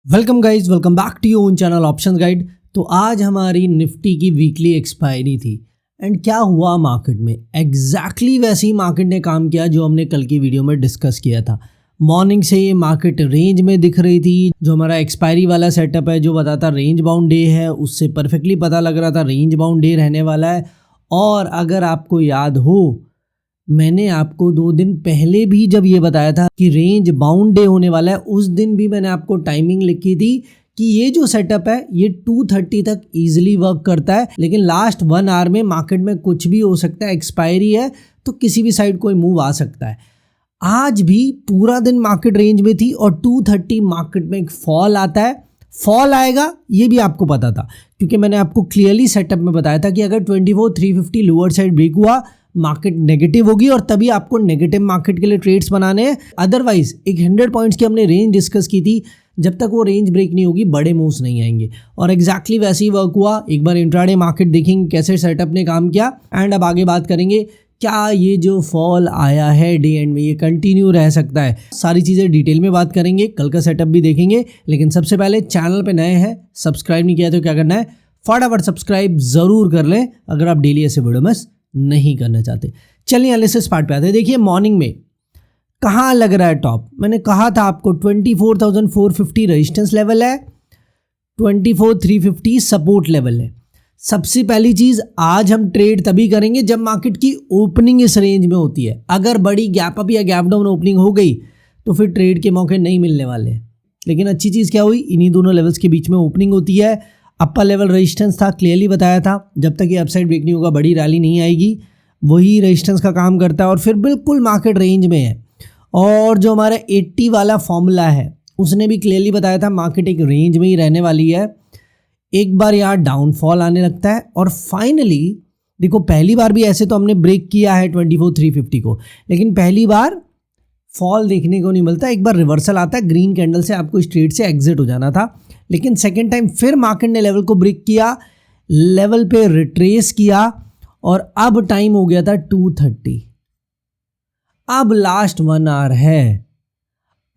Welcome guys, welcome back to your own channel options guide. तो आज हमारी Nifty की वीकली एक्सपायरी थी एंड क्या हुआ मार्केट में, एग्जैक्टली वैसे ही मार्केट ने काम किया जो हमने कल की वीडियो में डिस्कस किया था। मॉर्निंग से ये मार्केट रेंज में दिख रही थी। जो हमारा एक्सपायरी वाला सेटअप है जो बताता रेंज बाउंड डे है, उससे परफेक्टली पता लग रहा था रेंज बाउंड डे रहने वाला है। और अगर आपको याद हो, मैंने आपको 2 दिन पहले भी जब ये बताया था कि रेंज बाउंड डे होने वाला है, उस दिन भी मैंने आपको टाइमिंग लिखी थी कि ये जो सेटअप है ये 2:30 तक इजीली वर्क करता है, लेकिन लास्ट 1 आवर में मार्केट में कुछ भी हो सकता है। एक्सपायरी है तो किसी भी साइड कोई मूव आ सकता है। आज भी पूरा दिन मार्केट रेंज में थी और 2:30 मार्केट में एक फॉल आता है। फॉल आएगा ये भी आपको पता था क्योंकि मैंने आपको क्लियरली सेटअप में बताया था कि अगर 24,350 लोअर साइड ब्रेक हुआ, मार्केट नेगेटिव होगी और तभी आपको नेगेटिव मार्केट के लिए ट्रेड्स बनाने हैं। अदरवाइज एक 100 पॉइंट्स की हमने रेंज डिस्कस की थी, जब तक वो रेंज ब्रेक नहीं होगी बड़े मूव्स नहीं आएंगे। और एग्जैक्टली वैसे ही वर्क हुआ। एक बार इंट्राडे मार्केट देखेंगे कैसे सेटअप ने काम किया एंड अब आगे बात करेंगे क्या ये जो फॉल आया है डे एंड में ये कंटिन्यू रह सकता है। सारी चीज़ें डिटेल में बात करेंगे, कल का सेटअप भी देखेंगे। लेकिन सबसे पहले चैनल पे नए हैं, सब्सक्राइब नहीं किया तो क्या करना है, फटाफट सब्सक्राइब जरूर कर लें अगर आप डेली ऐसे वीडियो मिस नहीं करना चाहते। चलिए एनालिसिस पार्ट पे आते हैं। देखिए मॉर्निंग में कहाँ लग रहा है टॉप। मैंने कहा था आपको 24,450 रेजिस्टेंस लेवल है, 24,350 सपोर्ट लेवल है। सबसे पहली चीज, आज हम ट्रेड तभी करेंगे जब मार्केट की ओपनिंग इस रेंज में होती है। अगर बड़ी गैप अप या गैप डाउन ओपनिंग हो गई तो फिर ट्रेड के मौके नहीं मिलने वाले। लेकिन अच्छी चीज क्या हुई, इन्हीं दोनों लेवल्स के बीच में ओपनिंग होती है। अपर लेवल रेजिस्टेंस था, क्लियरली बताया था, जब तक ये अपसाइड ब्रेक नहीं होगा बड़ी रैली नहीं आएगी। वही रेजिस्टेंस का काम करता है और फिर बिल्कुल मार्केट रेंज में है। और जो हमारा 80 वाला फॉर्मूला है उसने भी क्लियरली बताया था मार्केट एक रेंज में ही रहने वाली है। एक बार यहाँ डाउनफॉल आने लगता है और फाइनली देखो, पहली बार भी ऐसे तो हमने ब्रेक किया है 24,350 को, लेकिन पहली बार फॉल देखने को नहीं मिलता। एक बार रिवर्सल आता है, ग्रीन कैंडल से आपको इस ट्रेड से एग्जिट हो जाना था। लेकिन सेकेंड टाइम फिर मार्केट ने लेवल को ब्रेक किया, लेवल पे रिट्रेस किया और अब टाइम हो गया था 2:30। अब लास्ट 1 आवर है।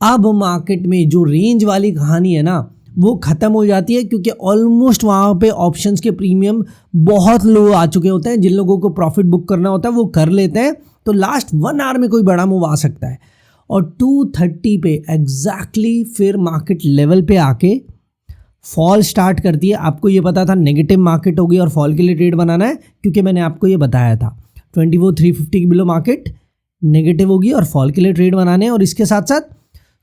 अब मार्केट में जो रेंज वाली कहानी है ना वो खत्म हो जाती है क्योंकि ऑलमोस्ट वहां पे ऑप्शंस के प्रीमियम बहुत लो आ चुके होते हैं। जिन लोगों को प्रॉफिट बुक करना होता है वो कर लेते हैं। तो लास्ट 1 आवर में कोई बड़ा मूव आ सकता है और 2:30 पे एग्जैक्टली फिर मार्केट लेवल पे आके फॉल स्टार्ट करती है। आपको ये पता था नेगेटिव मार्केट होगी और फॉल के लिए ट्रेड बनाना है क्योंकि मैंने आपको ये बताया था 24,350 के बिलो मार्केट नेगेटिव होगी और फॉल के लिए ट्रेड बनाने हैं। और इसके साथ साथ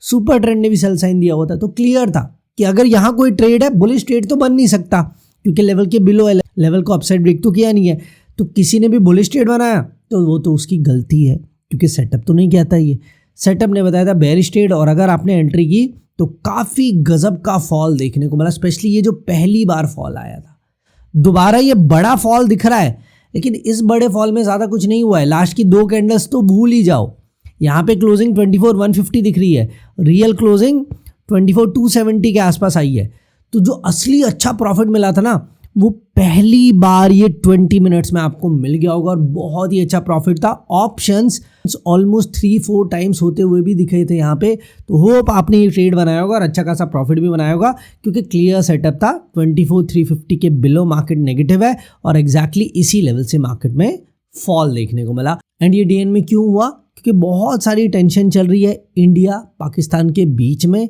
सुपर ट्रेंड ने भी सेल साइन दिया हुआ था। तो क्लियर था कि अगर यहाँ कोई ट्रेड है, बुलिश ट्रेड तो बन नहीं सकता क्योंकि लेवल के बिलो है, लेवल को अपसाइड ब्रेक तो किया नहीं है। तो किसी ने भी बुलिश ट्रेड बनाया तो वो तो उसकी गलती है क्योंकि सेटअप तो नहीं कहता। ये सेटअप ने बताया था बेरिश ट्रेड और अगर आपने एंट्री की तो काफ़ी गजब का फॉल देखने को मिला। स्पेशली ये जो पहली बार फॉल आया था, दोबारा ये बड़ा फॉल दिख रहा है, लेकिन इस बड़े फॉल में ज़्यादा कुछ नहीं हुआ है। लास्ट की 2 कैंडल्स तो भूल ही जाओ। यहाँ पे क्लोजिंग 24,150 दिख रही है, रियल क्लोजिंग 24,270 के आसपास आई है। तो जो असली अच्छा प्रॉफिट मिला था ना वो पहली बार ये 20 मिनट्स में आपको मिल गया होगा और बहुत ही अच्छा प्रॉफिट था। ऑप्शंस ऑलमोस्ट 3-4 टाइम्स होते हुए भी दिखे थे यहाँ पे। तो होप आपने ये ट्रेड बनाया होगा और अच्छा खासा प्रॉफिट भी बनाया होगा क्योंकि क्लियर सेटअप था। 24,350 के बिलो मार्केट नेगेटिव है और एग्जैक्टली इसी लेवल से मार्केट में फॉल देखने को मिला। एंड ये डीएन में क्यों हुआ, क्योंकि बहुत सारी टेंशन चल रही है इंडिया पाकिस्तान के बीच में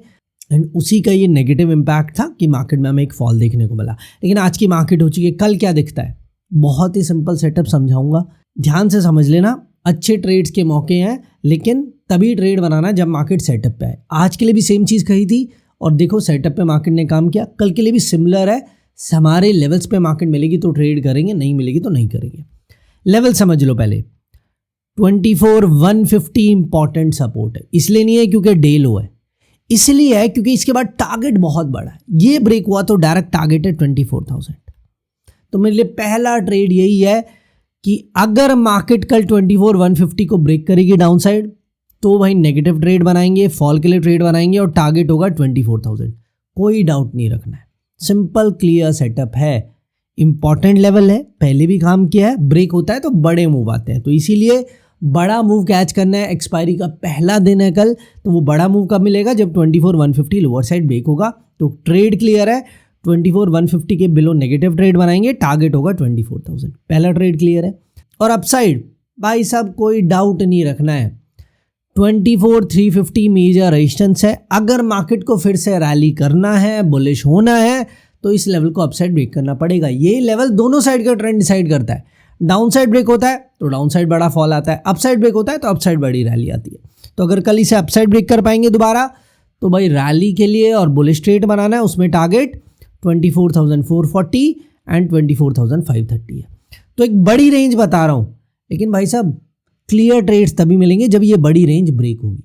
एंड उसी का ये नेगेटिव इम्पैक्ट था कि मार्केट में हमें एक फॉल देखने को मिला। लेकिन आज की मार्केट हो चुकी है। कल क्या दिखता है, बहुत ही सिंपल सेटअप समझाऊंगा, ध्यान से समझ लेना। अच्छे ट्रेड्स के मौके हैं लेकिन तभी ट्रेड बनाना जब मार्केट सेटअप पे है। आज के लिए भी सेम चीज़ कही थी और देखो सेटअप पे मार्केट ने काम किया। कल के लिए भी सिमिलर है, हमारे लेवल्स पे मार्केट मिलेगी तो ट्रेड करेंगे, नहीं मिलेगी तो नहीं करेंगे। लेवल समझ लो पहले। 24,150 इंपॉर्टेंट सपोर्ट है, इसलिए नहीं है क्योंकि डे लो है, इसलिए है क्योंकि इसके बाद टारगेट बहुत बड़ा है। ये ब्रेक हुआ तो डायरेक्ट टारगेट है 24,000। तो मेरे लिए पहला ट्रेड यही है कि अगर मार्केट कल 24,150 को ब्रेक करेगी डाउन साइड तो भाई नेगेटिव ट्रेड बनाएंगे, फॉल के लिए ट्रेड बनाएंगे और टारगेट होगा 24,000। कोई डाउट नहीं रखना है, सिंपल क्लियर सेटअप है। इंपॉर्टेंट लेवल है, पहले भी काम किया है। ब्रेक होता है तो बड़े मूव आते हैं, तो इसीलिए बड़ा मूव कैच करना है। एक्सपायरी का पहला दिन है कल, तो वो बड़ा मूव कब मिलेगा, जब 24,150 लोअर साइड ब्रेक होगा। तो ट्रेड क्लियर है, 24,150 के बिलो नेगेटिव ट्रेड बनाएंगे, टारगेट होगा 24,000। पहला ट्रेड क्लियर है। और अपसाइड भाई साहब कोई डाउट नहीं रखना है, 24,350 मेजर रेजिस्टेंस है। अगर मार्केट को फिर से रैली करना है, बुलिश होना है, तो इस लेवल को अपसाइड ब्रेक करना पड़ेगा। ये लेवल दोनों साइड का ट्रेंड डिसाइड करता है। डाउन साइड ब्रेक होता है तो डाउन साइड बड़ा फॉल आता है, अपसाइड ब्रेक होता है तो अपसाइड बड़ी रैली आती है। तो अगर कल इसे अपसाइड ब्रेक कर पाएंगे दोबारा, तो भाई रैली के लिए और बुलिश ट्रेड बनाना है, उसमें टारगेट 24,440 एंड 24,530 है। तो एक बड़ी रेंज बता रहा हूँ, लेकिन भाई साहब क्लियर ट्रेड्स तभी मिलेंगे जब ये बड़ी रेंज ब्रेक होगी।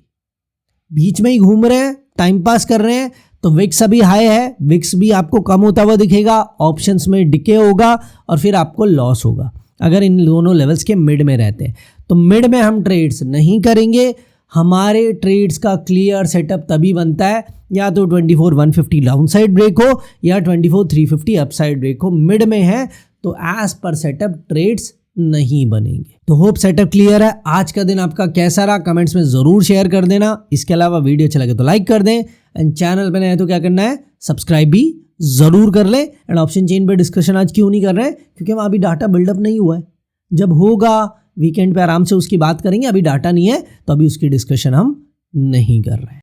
बीच में ही घूम रहे हैं, टाइम पास कर रहे हैं, तो विक्स अभी हाई है, विक्स भी आपको कम होता हुआ दिखेगा, ऑप्शंस में डिके होगा और फिर आपको लॉस होगा अगर इन दोनों लेवल्स के मिड में रहते हैं। तो मिड में हम ट्रेड्स नहीं करेंगे। हमारे ट्रेड्स का क्लियर सेटअप तभी बनता है या तो 24,150 डाउन साइड ब्रेक हो या 24,350 अपसाइड ब्रेक हो। मिड में है तो एज पर सेटअप ट्रेड्स नहीं बनेंगे। तो होप सेटअप क्लियर है। आज का दिन आपका कैसा रहा कमेंट्स में ज़रूर शेयर कर देना। इसके अलावा वीडियो अच्छा लगे तो लाइक कर दें एंड चैनल पर नए तो क्या करना है, सब्सक्राइब भी ज़रूर कर ले। एंड ऑप्शन चेन पर डिस्कशन आज क्यों नहीं कर रहे हैं, क्योंकि वहाँ अभी डाटा बिल्डअप नहीं हुआ है। जब होगा वीकेंड पे आराम से उसकी बात करेंगे, अभी डाटा नहीं है तो अभी उसकी डिस्कशन हम नहीं कर रहे हैं।